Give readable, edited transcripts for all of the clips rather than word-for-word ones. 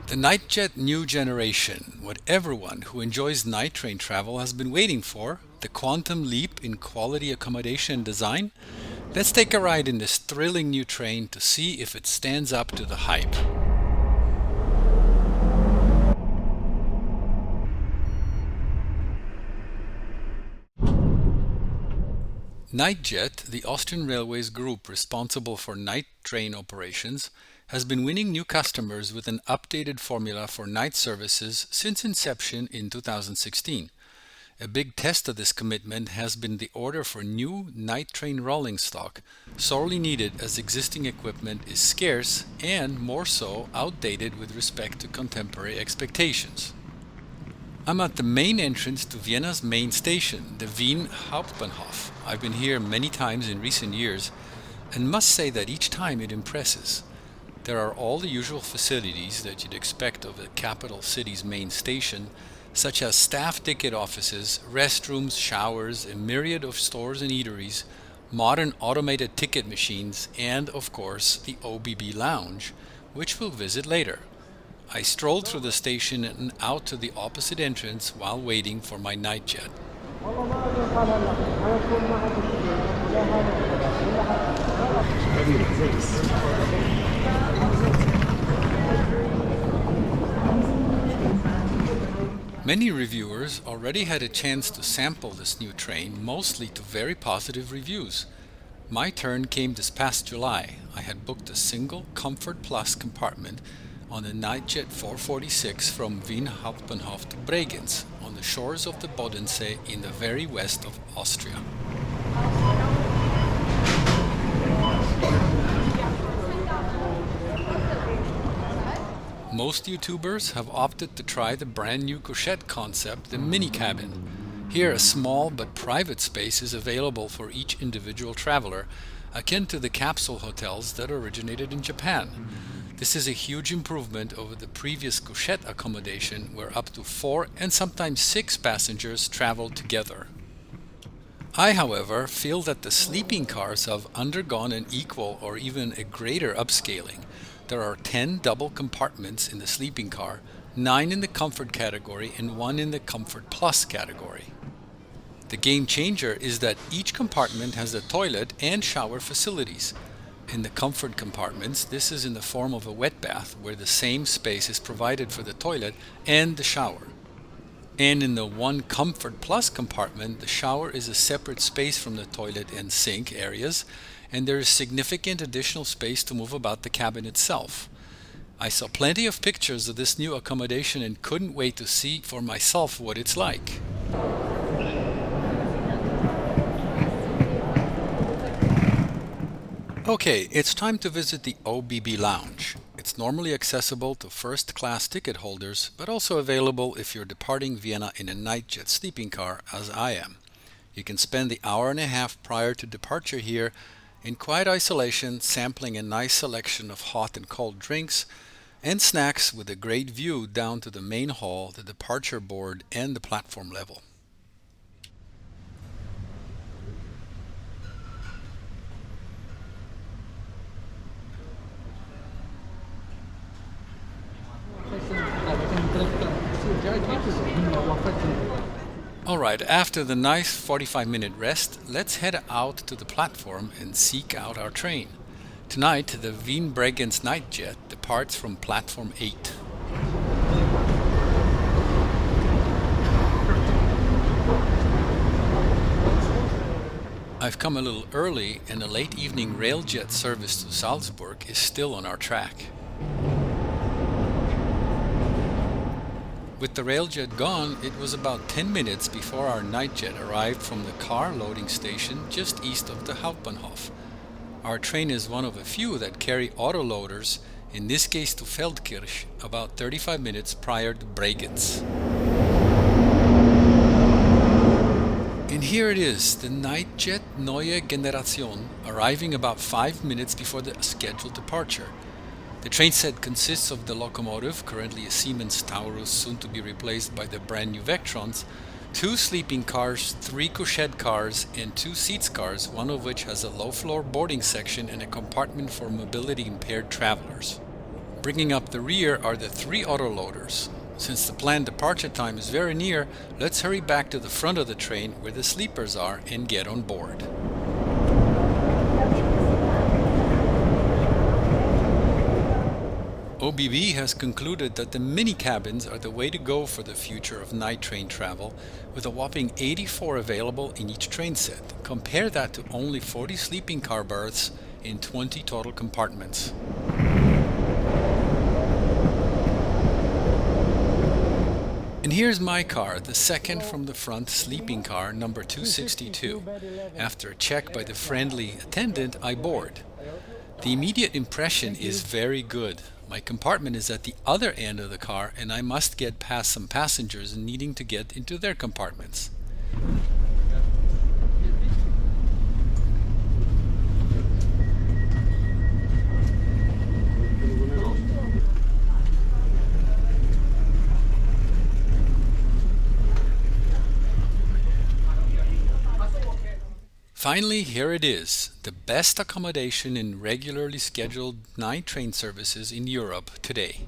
The Nightjet new generation, what everyone who enjoys night train travel has been waiting for, the quantum leap in quality accommodation and design. Let's take a ride in this thrilling new train to see if it stands up to the hype. Nightjet, the Austrian Railways group responsible for night train operations, has been winning new customers with an updated formula for night services since inception in 2016. A big test of this commitment has been the order for new night train rolling stock, sorely needed as existing equipment is scarce and, more so, outdated with respect to contemporary expectations. I'm at the main entrance to Vienna's main station, the Wien Hauptbahnhof. I've been here many times in recent years and must say that each time it impresses. There are all the usual facilities that you'd expect of a capital city's main station, such as staff ticket offices, restrooms, showers, a myriad of stores and eateries, modern automated ticket machines, and, of course, the OBB lounge, which we'll visit later. I strolled through the station and out to the opposite entrance while waiting for my night jet. Many reviewers already had a chance to sample this new train, mostly to very positive reviews. My turn came this past July. I had booked a single Comfort Plus compartment on the Nightjet 446 from Wien Hauptbahnhof to Bregenz on the shores of the Bodensee in the very west of Austria. Most YouTubers have opted to try the brand new couchette concept, the mini cabin. Here a small but private space is available for each individual traveler, akin to the capsule hotels that originated in Japan. This is a huge improvement over the previous couchette accommodation where up to 4 and sometimes 6 passengers traveled together. I, however, feel that the sleeping cars have undergone an equal or even a greater upscaling. There are 10 double compartments in the sleeping car, 9 in the comfort category and 1 in the comfort plus category. The game changer is that each compartment has a toilet and shower facilities. In the comfort compartments, this is in the form of a wet bath where the same space is provided for the toilet and the shower. And in the one Comfort Plus compartment, the shower is a separate space from the toilet and sink areas, and there is significant additional space to move about the cabin itself. I saw plenty of pictures of this new accommodation and couldn't wait to see for myself what it's like. Okay, it's time to visit the OBB Lounge. It's normally accessible to first-class ticket holders, but also available if you're departing Vienna in a Nightjet sleeping car, as I am. You can spend the hour and a half prior to departure here in quiet isolation, sampling a nice selection of hot and cold drinks and snacks with a great view down to the main hall, the departure board, and the platform level. Alright, after the nice 45-minute rest, let's head out to the platform and seek out our train. Tonight, the Wien-Bregenz Nightjet departs from platform 8. I've come a little early and a late evening railjet service to Salzburg is still on our track. With the railjet gone, it was about 10 minutes before our nightjet arrived from the car loading station just east of the Hauptbahnhof. Our train is one of a few that carry autoloaders, in this case to Feldkirch, about 35 minutes prior to Bregenz. And here it is, the Nightjet Neue Generation, arriving about 5 minutes before the scheduled departure. The train set consists of the locomotive, currently a Siemens Taurus, soon to be replaced by the brand new Vectrons, 2 sleeping cars, 3 couchette cars, and 2 seats cars, one of which has a low-floor boarding section and a compartment for mobility-impaired travelers. Bringing up the rear are the 3 autoloaders. Since the planned departure time is very near, let's hurry back to the front of the train where the sleepers are and get on board. OBB has concluded that the mini cabins are the way to go for the future of night train travel, with a whopping 84 available in each train set. Compare that to only 40 sleeping car berths in 20 total compartments. And here's my car, the second from the front sleeping car, number 262. After a check by the friendly attendant, I board. The immediate impression is very good. My compartment is at the other end of the car and I must get past some passengers needing to get into their compartments. Finally, here it is, the best accommodation in regularly scheduled night train services in Europe today.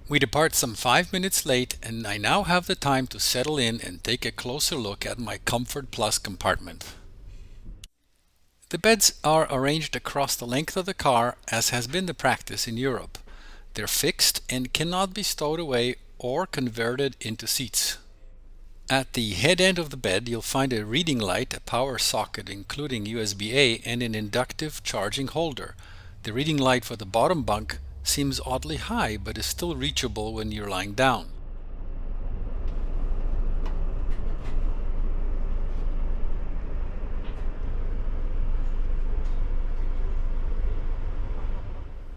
We depart some 5 minutes late and I now have the time to settle in and take a closer look at my Comfort Plus compartment. The beds are arranged across the length of the car as has been the practice in Europe. They're fixed and cannot be stowed away or converted into seats. At the head end of the bed you'll find a reading light, a power socket including USB-A and an inductive charging holder. The reading light for the bottom bunk seems oddly high but is still reachable when you're lying down.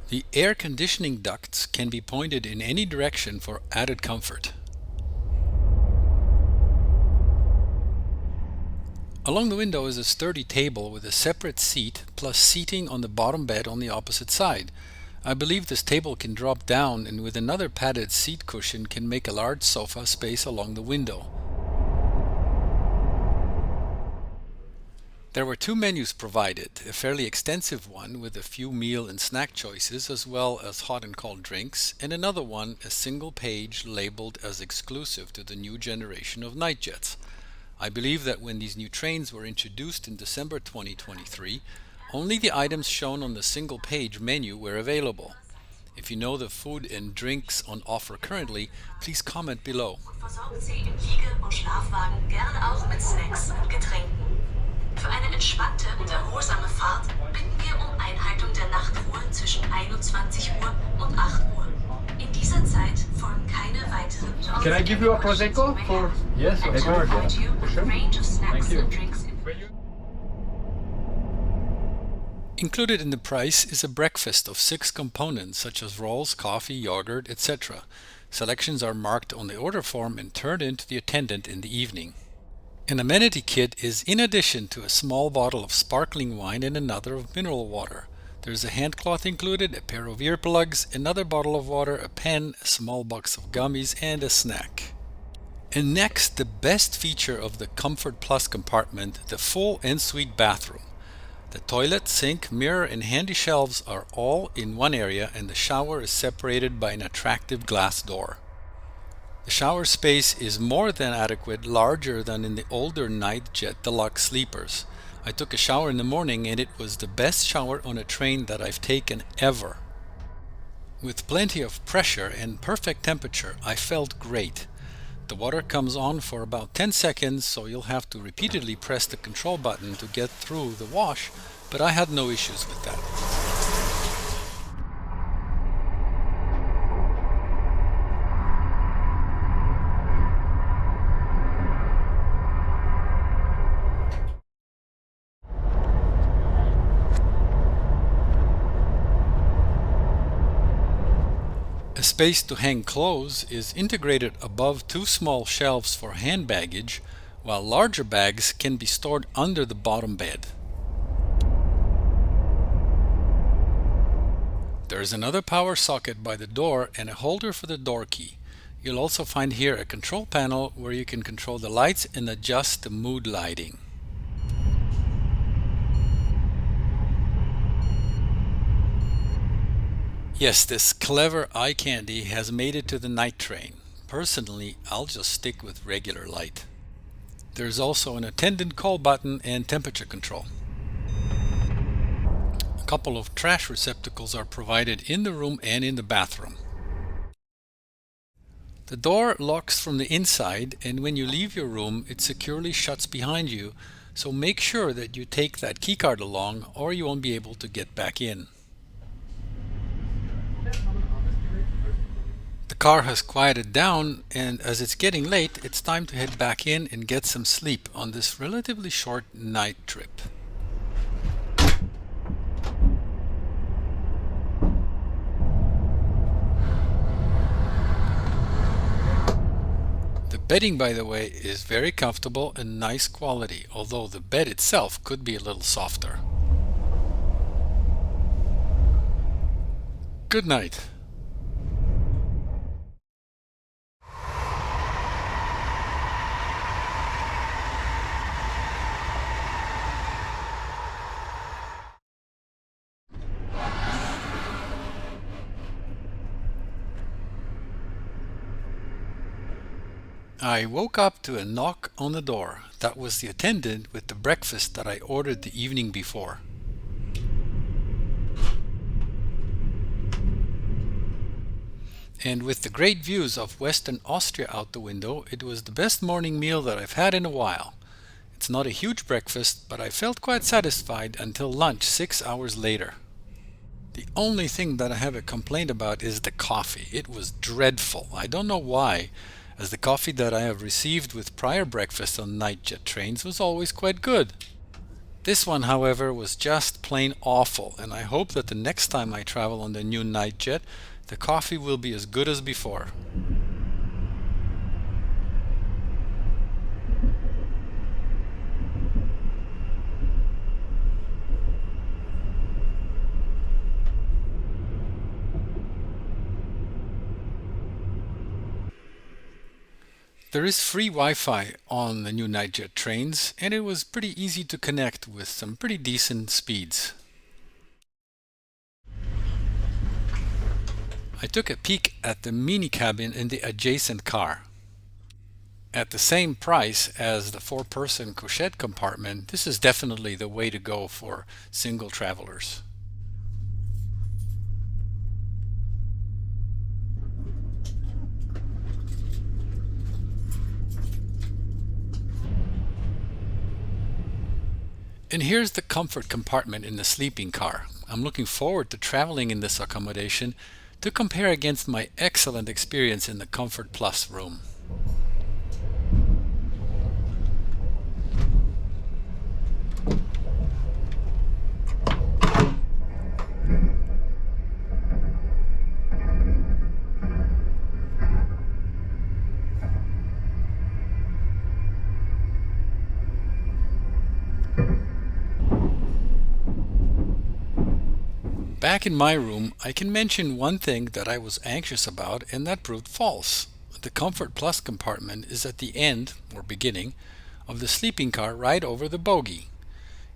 The air conditioning ducts can be pointed in any direction for added comfort. Along the window is a sturdy table with a separate seat plus seating on the bottom bed on the opposite side. I believe this table can drop down and with another padded seat cushion can make a large sofa space along the window. There were 2 menus provided, a fairly extensive one with a few meal and snack choices as well as hot and cold drinks, and another one, a single page labeled as exclusive to the new generation of Nightjets. I believe that when these new trains were introduced in December 2023, only the items shown on the single page menu were available. If you know the food and drinks on offer currently, please comment below. Für eine entspannte und erholsame Fahrt bitten wir Einhaltung der Nachtruhe zwischen 21 Uhr und 8 Uhr. In dieser Zeit folgen keine weiteren. Can I give you a prosecco for? Yes, of course. A range of snacks and drinks. Included in the price is a breakfast of 6 components such as rolls, coffee, yogurt, etc. Selections are marked on the order form and turned in to the attendant in the evening. An amenity kit is in addition to a small bottle of sparkling wine and another of mineral water. There's a hand cloth included, a pair of earplugs, another bottle of water, a pen, a small box of gummies, and a snack. And next, the best feature of the Comfort Plus compartment, the full ensuite bathroom. The toilet, sink, mirror, and handy shelves are all in one area and the shower is separated by an attractive glass door. The shower space is more than adequate, larger than in the older Nightjet Deluxe sleepers. I took a shower in the morning and it was the best shower on a train that I've taken ever. With plenty of pressure and perfect temperature, I felt great. The water comes on for about 10 seconds, so you'll have to repeatedly press the control button to get through the wash, but I had no issues with that. A space to hang clothes is integrated above 2 small shelves for hand baggage, while larger bags can be stored under the bottom bed. There is another power socket by the door and a holder for the door key. You'll also find here a control panel where you can control the lights and adjust the mood lighting. Yes, this clever eye candy has made it to the night train. Personally, I'll just stick with regular light. There's also an attendant call button and temperature control. A couple of trash receptacles are provided in the room and in the bathroom. The door locks from the inside, and when you leave your room, it securely shuts behind you, so make sure that you take that keycard along or you won't be able to get back in. The car has quieted down, and as it's getting late, it's time to head back in and get some sleep on this relatively short night trip. The bedding, by the way, is very comfortable and nice quality, although the bed itself could be a little softer. Good night. I woke up to a knock on the door. That was the attendant with the breakfast that I ordered the evening before. And with the great views of Western Austria out the window, it was the best morning meal that I've had in a while. It's not a huge breakfast, but I felt quite satisfied until lunch 6 hours later. The only thing that I have a complaint about is the coffee. It was dreadful. I don't know why, as the coffee that I have received with prior breakfasts on Nightjet trains was always quite good. This one, however, was just plain awful, and I hope that the next time I travel on the new Nightjet, the coffee will be as good as before. There is free Wi-Fi on the new Nightjet trains, and it was pretty easy to connect with some pretty decent speeds. I took a peek at the mini cabin in the adjacent car. At the same price as the 4-person couchette compartment, this is definitely the way to go for single travelers. And here's the comfort compartment in the sleeping car. I'm looking forward to traveling in this accommodation to compare against my excellent experience in the Comfort Plus room. Back in my room, I can mention one thing that I was anxious about, and that proved false. The Comfort Plus compartment is at the end, or beginning, of the sleeping car right over the bogie.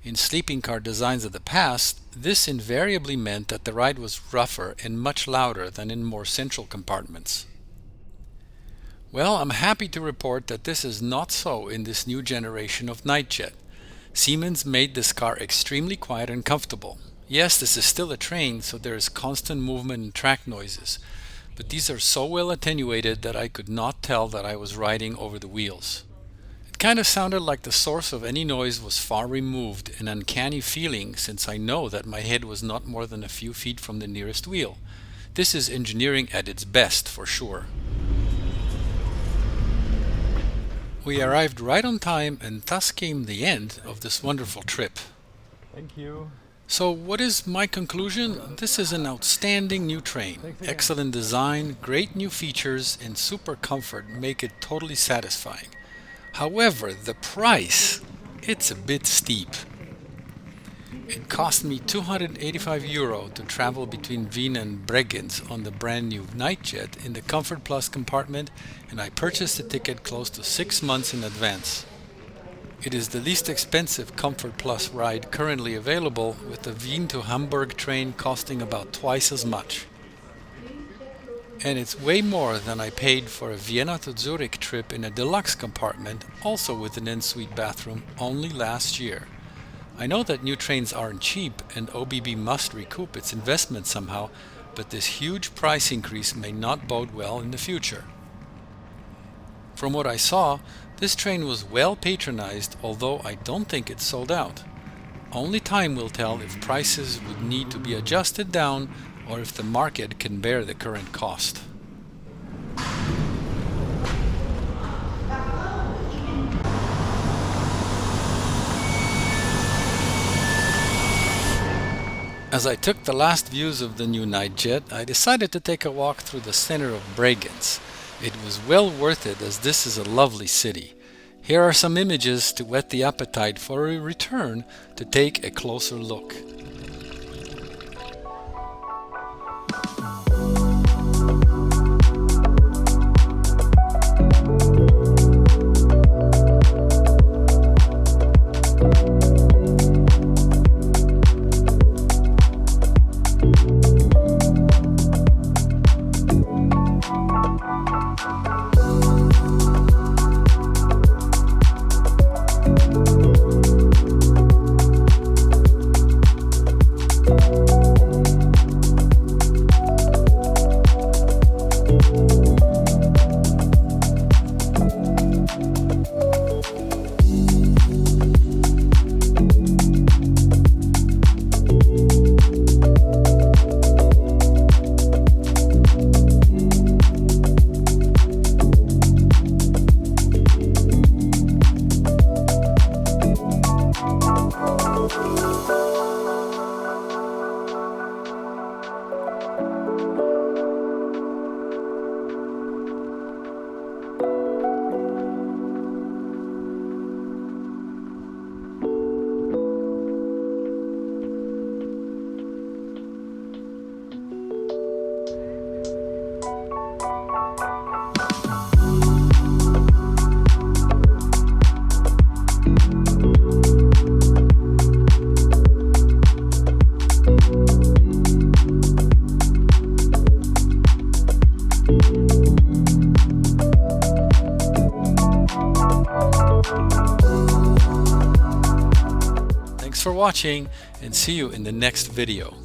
In sleeping car designs of the past, this invariably meant that the ride was rougher and much louder than in more central compartments. Well, I'm happy to report that this is not so in this new generation of Nightjet. Siemens made this car extremely quiet and comfortable. Yes, this is still a train, so there is constant movement and track noises, but these are so well attenuated that I could not tell that I was riding over the wheels. It kind of sounded like the source of any noise was far removed, an uncanny feeling since I know that my head was not more than a few feet from the nearest wheel. This is engineering at its best, for sure. We arrived right on time, and thus came the end of this wonderful trip. Thank you. So what is my conclusion? This is an outstanding new train. Excellent design, great new features, and super comfort make it totally satisfying. However, the price, it's a bit steep. It cost me €285 to travel between Wien and Bregenz on the brand new Nightjet in the Comfort Plus compartment, and I purchased the ticket close to 6 months in advance. It is the least expensive Comfort Plus ride currently available, with the Wien to Hamburg train costing about twice as much. And it's way more than I paid for a Vienna to Zurich trip in a deluxe compartment, also with an en-suite bathroom, only last year. I know that new trains aren't cheap and OBB must recoup its investment somehow, but this huge price increase may not bode well in the future. From what I saw, this train was well patronized, although I don't think it's sold out. Only time will tell if prices would need to be adjusted down or if the market can bear the current cost. As I took the last views of the new Nightjet, I decided to take a walk through the center of Bregenz. It was well worth it, as this is a lovely city. Here are some images to whet the appetite for a return to take a closer look. Thanks for watching, and see you in the next video.